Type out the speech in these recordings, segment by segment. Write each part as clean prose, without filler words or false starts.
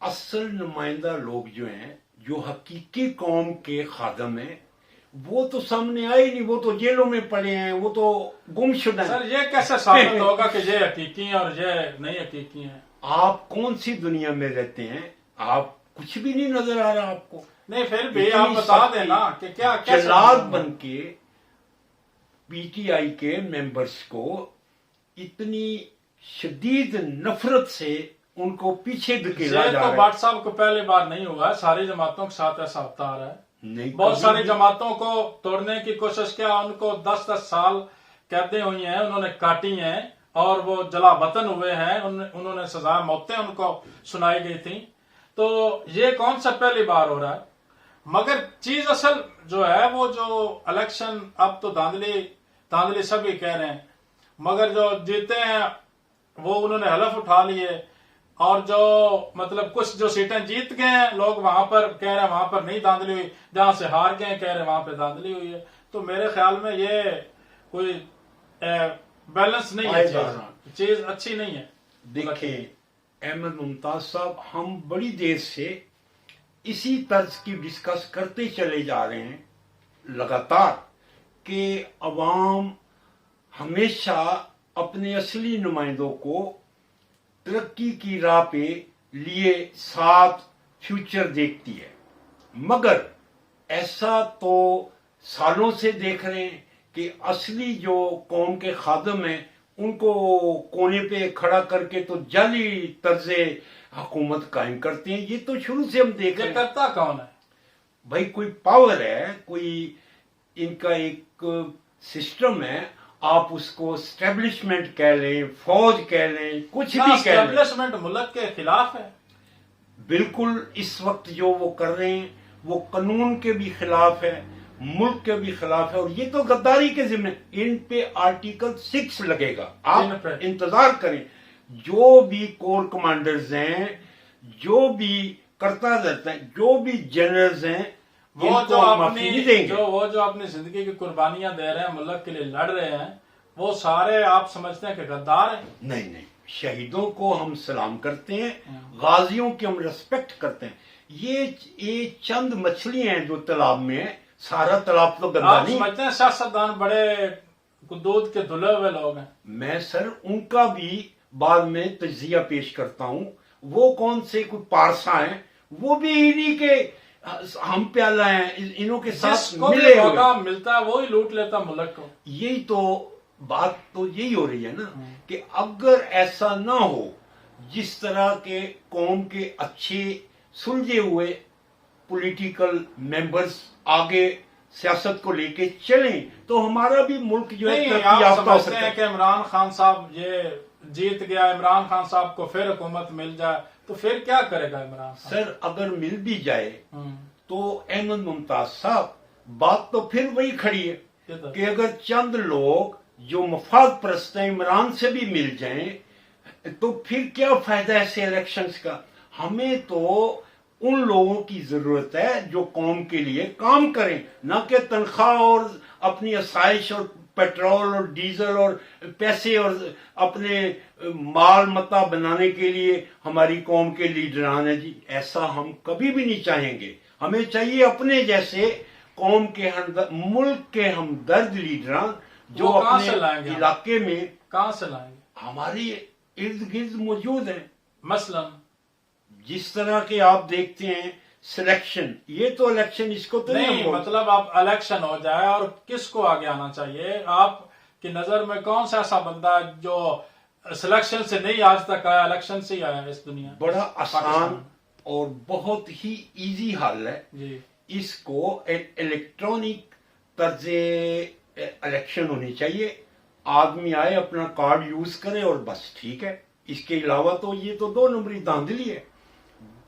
اصل نمائندہ لوگ جو ہیں، جو حقیقی قوم کے خادم ہیں، وہ تو سامنے آئے ہی نہیں، وہ تو جیلوں میں پڑے ہیں، وہ تو گم شدہ ہیں. سر یہ کیسے ثابت ہوگا کہ یہ حقیقی ہیں اور یہ نہیں حقیقی ہیں؟ آپ کون سی دنیا میں رہتے ہیں؟ آپ کچھ بھی نہیں نظر آ رہا آپ کو. نہیں پھر بھی آپ بتا دیں نا کہ کیا کیسے جلاد بن کے پی ٹی آئی کے ممبرز کو اتنی شدید نفرت سے ان کو پیچھے دھکیلا یہ جا تو رہا ہے. بٹ صاحب کو پہلی بار نہیں ہوا ہے، ساری جماعتوں کے ساتھ ایسا ہوتا آ رہا ہے. نہیں، بہت کبھی ساری بھی- جماعتوں کو توڑنے کی کوشش کیا، ان کو 10 سال قیدیں ہوئی ہیں، انہوں نے کاٹی ہیں اور وہ جلا وطن ہوئے ہیں، انہوں نے سزا موتیں ان کو سنائی گئی تھیں. تو یہ کون سا پہلی بار ہو رہا ہے؟ مگر چیز اصل جو ہے وہ جو الیکشن، اب تو دھاندلی سبھی کہہ رہے ہیں، مگر جو جیتے ہیں وہ انہوں نے حلف اٹھا لیے، اور جو مطلب کچھ جو سیٹیں جیت گئے ہیں لوگ وہاں پر کہہ رہے ہیں وہاں پر نہیں دھاندلی ہوئی، جہاں سے ہار گئے ہیں کہہ رہے ہیں وہاں پہ دھاندلی ہوئی ہے. تو میرے خیال میں یہ کوئی بیلنس نہیں ہے، چیز اچھی نہیں ہے. دیکھیں احمد ممتاز صاحب، ہم بڑی دیر سے اسی طرز کی ڈسکس کرتے چلے جا رہے ہیں لگاتار کہ عوام ہمیشہ اپنے اصلی نمائندوں کو ترقی کی راہ پہ لیے ساتھ فیوچر دیکھتی ہے، مگر ایسا تو سالوں سے دیکھ رہے ہیں کہ اصلی جو قوم کے خادم ہیں ان کو کونے پہ کھڑا کر کے تو جعلی طرز حکومت قائم کرتے ہیں. یہ تو شروع سے ہم دیکھ رہے یہ ہیں. کرتا کون ہے؟ بھائی کوئی پاور ہے، کوئی ان کا ایک سسٹم ہے، آپ اس کو اسٹیبلشمنٹ کہہ لیں، فوج کہہ لیں، کچھ بھی کہہ لیں. اسٹیبلشمنٹ ملک کے خلاف ہے. بالکل اس وقت جو وہ کر رہے ہیں وہ قانون کے بھی خلاف ہے، ملک کے بھی خلاف ہے، اور یہ تو غداری کے ذمہ. ان پہ آرٹیکل 6 لگے گا، ان آپ پہ انتظار کریں. جو بھی کور کمانڈرز ہیں، جو بھی کرتا رہتا ہے، جو بھی جنرلز ہیں، وہ ان جو کو معافی نہیں دیں گے. وہ جو اپنی زندگی کی قربانیاں دے رہے ہیں، ملک کے لیے لڑ رہے ہیں، وہ سارے آپ سمجھتے ہیں کہ غدار ہیں؟ نہیں، شہیدوں کو ہم سلام کرتے ہیں، غازیوں کی ہم ریسپیکٹ کرتے ہیں. یہ چند مچھلیاں ہیں جو تالاب میں ہیں، سارا تالاب تو گندا آپ نہیں. سمجھتے ہیں سیاستدان بڑے دودھ کے دھلے ہوئے لوگ ہیں؟ میں سر ان کا بھی بعد میں تجزیہ پیش کرتا ہوں. وہ کون سے کوئی پارسا ہیں، وہ بھی انہی کے ہم پیالہ ہیں، انہوں کے جس ساتھ کو بھی ملے ہوئے. موقع ملتا ہے وہی لوٹ لیتا ملک کو. یہی تو بات تو یہی ہو رہی ہے نا کہ اگر ایسا نہ ہو، جس طرح کے قوم کے اچھے سلجھے ہوئے پولیٹیکل ممبرز آگے سیاست کو لے کے چلیں تو ہمارا بھی ملک جو ہے نہیں، ترقی آپ یافتہ ہو سمجھتے سکتا ہیں ہے. کہ عمران خان صاحب یہ جیت گیا، عمران خان صاحب کو پھر حکومت مل جائے تو پھر کیا کرے گا عمران خان؟ سر اگر مل بھی جائے ہم، تو احمد ممتاز صاحب بات تو پھر وہی کھڑی ہے کدھر؟ کہ اگر چند لوگ جو مفاد پرست ہیں عمران سے بھی مل جائیں تو پھر کیا فائدہ ایسے الیکشنز کا. ہمیں تو ان لوگوں کی ضرورت ہے جو قوم کے لیے کام کریں، نہ کہ تنخواہ اور اپنی آسائش اور پیٹرول اور ڈیزل اور پیسے اور اپنے مال متا بنانے کے لیے ہماری قوم کے لیڈران ہیں. جی ایسا ہم کبھی بھی نہیں چاہیں گے. ہمیں چاہیے اپنے جیسے قوم کے ملک کے ہمدرد لیڈران جو وہ کہاں سے اپنے لائیں گے؟ علاقے میں کہاں سے لائیں گے؟ ہماری ارد گرد موجود ہیں. مثلا جس طرح کے آپ دیکھتے ہیں سلیکشن، یہ تو الیکشن اس کو تو نہیں، ہم بولتے. مطلب اب الیکشن ہو جائے اور کس کو آگے آنا چاہیے؟ آپ کی نظر میں کون سا ایسا بندہ ہے جو سلیکشن سے نہیں آج تک آیا، الیکشن سے ہی آیا اس دنیا؟ بڑا آسان پاکستان. اور بہت ہی ایزی حل ہے. جی اس کو الیکٹرانک طرز الیکشن ہونی چاہیے. آدمی آئے اپنا کارڈ یوز کرے اور بس ٹھیک ہے. اس کے علاوہ تو یہ تو 2 نمبری دھاندلی ہے.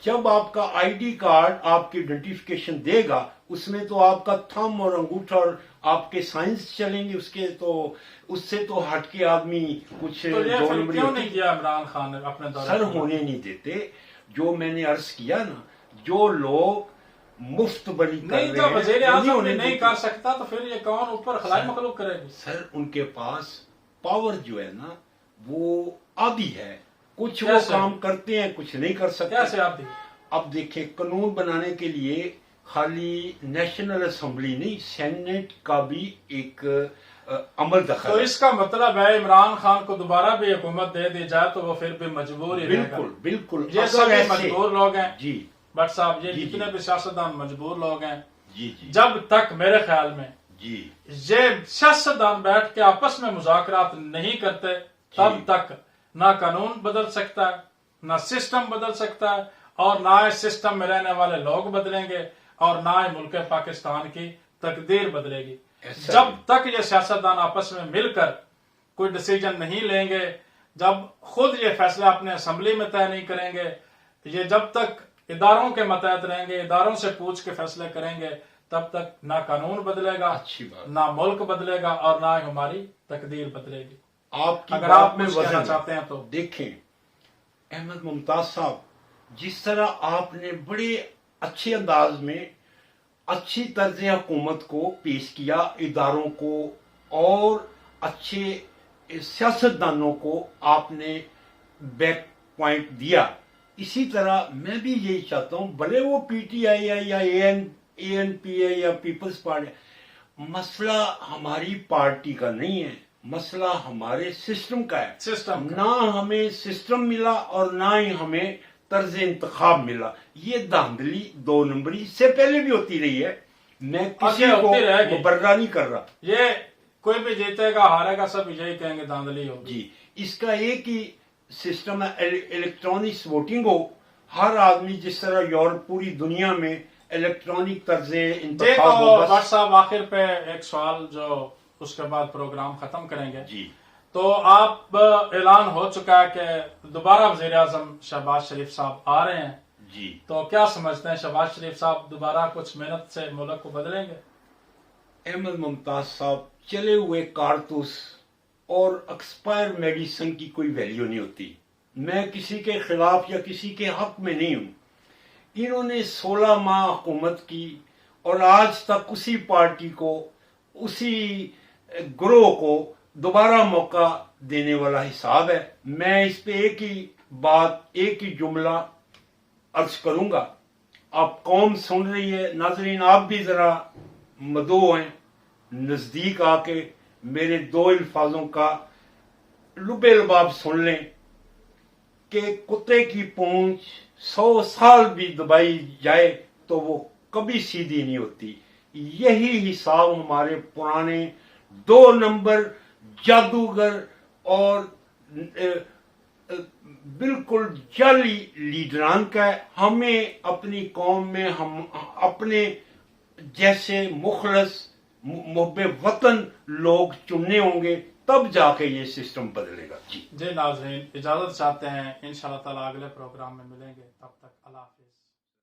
جب آپ کا آئی ڈی کارڈ آپ کی آئیڈینٹیفیکیشن دے گا، اس میں تو آپ کا تھم اور انگوٹھا اور آپ کے سائنس چلیں گے. اس سے تو ہٹ کے آدمی کچھ تو یہ 2 پھر نمبری کیوں نہیں کیا عمران خان نے اپنے دور سر ہونے نہیں دیتے. جو میں نے عرض کیا نا، جو لوگ مفت بری کر نہیں، رہے جو ہیں وزیر وہ اعظم ہونے بھی نہیں دیتے. کر سکتا تو پھر یہ کون اوپر خلائی مخلوق کرے گی؟ سر ان کے پاس پاور جو ہے نا وہ آدھی ہے. کچھ وہ کیسے؟ کام کرتے ہیں کچھ نہیں کر سکتے. کیسے آپ اب دیکھیں قانون بنانے کے لیے خالی نیشنل اسمبلی نہیں سینٹ کا بھی ایک عمل تو دخل ہے. اس کا مطلب ہے عمران خان کو دوبارہ بھی حکومت دے دی جائے تو وہ پھر بھی مجبور ہی رہے گا. بالکل بالکل. یہ اگر سبھی ایسے- مجبور لوگ ہیں جی بٹ صاحب، یہ جی، جتنے جی. بھی سیاستدان مجبور لوگ ہیں. جی جی جب تک میرے خیال میں جی یہ سیاستدان بیٹھ کے آپس میں مذاکرات نہیں کرتے تب تک نہ قانون بدل سکتا ہے، نہ سسٹم بدل سکتا ہے، اور نہ اس سسٹم میں رہنے والے لوگ بدلیں گے، اور نہ ہی ملک پاکستان کی تقدیر بدلے گی. ایسا جب نہیں. تک یہ سیاستدان آپس میں مل کر کوئی ڈیسیجن نہیں لیں گے، جب خود یہ فیصلہ اپنے اسمبلی میں طے نہیں کریں گے، یہ جب تک اداروں کے ماتحت رہیں گے، اداروں سے پوچھ کے فیصلے کریں گے، تب تک نہ قانون بدلے گا، اچھی بات. نہ ملک بدلے گا، اور نہ ہی ہماری تقدیر بدلے گی. آپ کی اگر بات آپ میں کچھ کہنا وزن چاہتے ہیں تو دیکھیں احمد ممتاز صاحب، جس طرح آپ نے بڑے اچھے انداز میں اچھی طرز حکومت کو پیش کیا، اداروں کو اور اچھے سیاستدانوں کو آپ نے بیک پوائنٹ دیا، اسی طرح میں بھی یہی چاہتا ہوں، بھلے وہ پی ٹی آئی ہے یا اے این پی ہے یا پیپلز پارٹی، مسئلہ ہماری پارٹی کا نہیں ہے، مسئلہ ہمارے سسٹم کا ہے. سسٹم کا. نہ ہمیں سسٹم ملا اور نہ ہی ہمیں طرز انتخاب ملا. یہ دھاندلی دو نمبری اس سے پہلے بھی ہوتی رہی ہے، میں کسی آگے کو ہوتی رہے گی. مبررہ نہیں کر رہا. یہ کوئی بھی جیتے گا ہارے گا سب یہی کہیں گے دھاندلی ہوگی. جی، اس کا ایک ہی سسٹم ہے، الیکٹرانک ووٹنگ ہو. ہر آدمی جس طرح یورپ پوری دنیا میں الیکٹرانک طرز جی انتخاب تو ہو. بٹ صاحب آخر پہ ایک سوال جو اس کے بعد پروگرام ختم کریں گے. جی تو آپ اعلان ہو چکا ہے کہ دوبارہ وزیر اعظم شہباز شریف صاحب آ رہے ہیں، جی تو کیا سمجھتے ہیں شہباز شریف صاحب دوبارہ کچھ محنت سے ملک کو بدلیں گے؟ احمد ممتاز صاحب، چلے ہوئے کارتوس اور ایکسپائر میڈیسن کی کوئی ویلیو نہیں ہوتی. میں کسی کے خلاف یا کسی کے حق میں نہیں ہوں. انہوں نے 16 ماہ حکومت کی اور آج تک اسی پارٹی کو، اسی گروہ کو دوبارہ موقع دینے والا حساب ہے. میں اس پہ ایک ہی بات، ایک ہی جملہ عرض کروں گا. اب قوم سن رہی ہے، ناظرین آپ بھی ذرا مدعو ہیں، نزدیک آ کے میرے دو الفاظوں کا لبے لباب سن لیں کہ کتے کی پونچھ 100 سال بھی دبائی جائے تو وہ کبھی سیدھی نہیں ہوتی. یہی حساب ہمارے پرانے 2 نمبر جادوگر اور بالکل جعلی لیڈران کا ہے. ہمیں اپنی قوم میں ہم اپنے جیسے مخلص محب وطن لوگ چننے ہوں گے، تب جا کے یہ سسٹم بدلے گا. جی جی ناظرین، اجازت چاہتے ہیں، انشاءاللہ تعالی اگلے پروگرام میں ملیں گے. تب تک اللہ حافظ.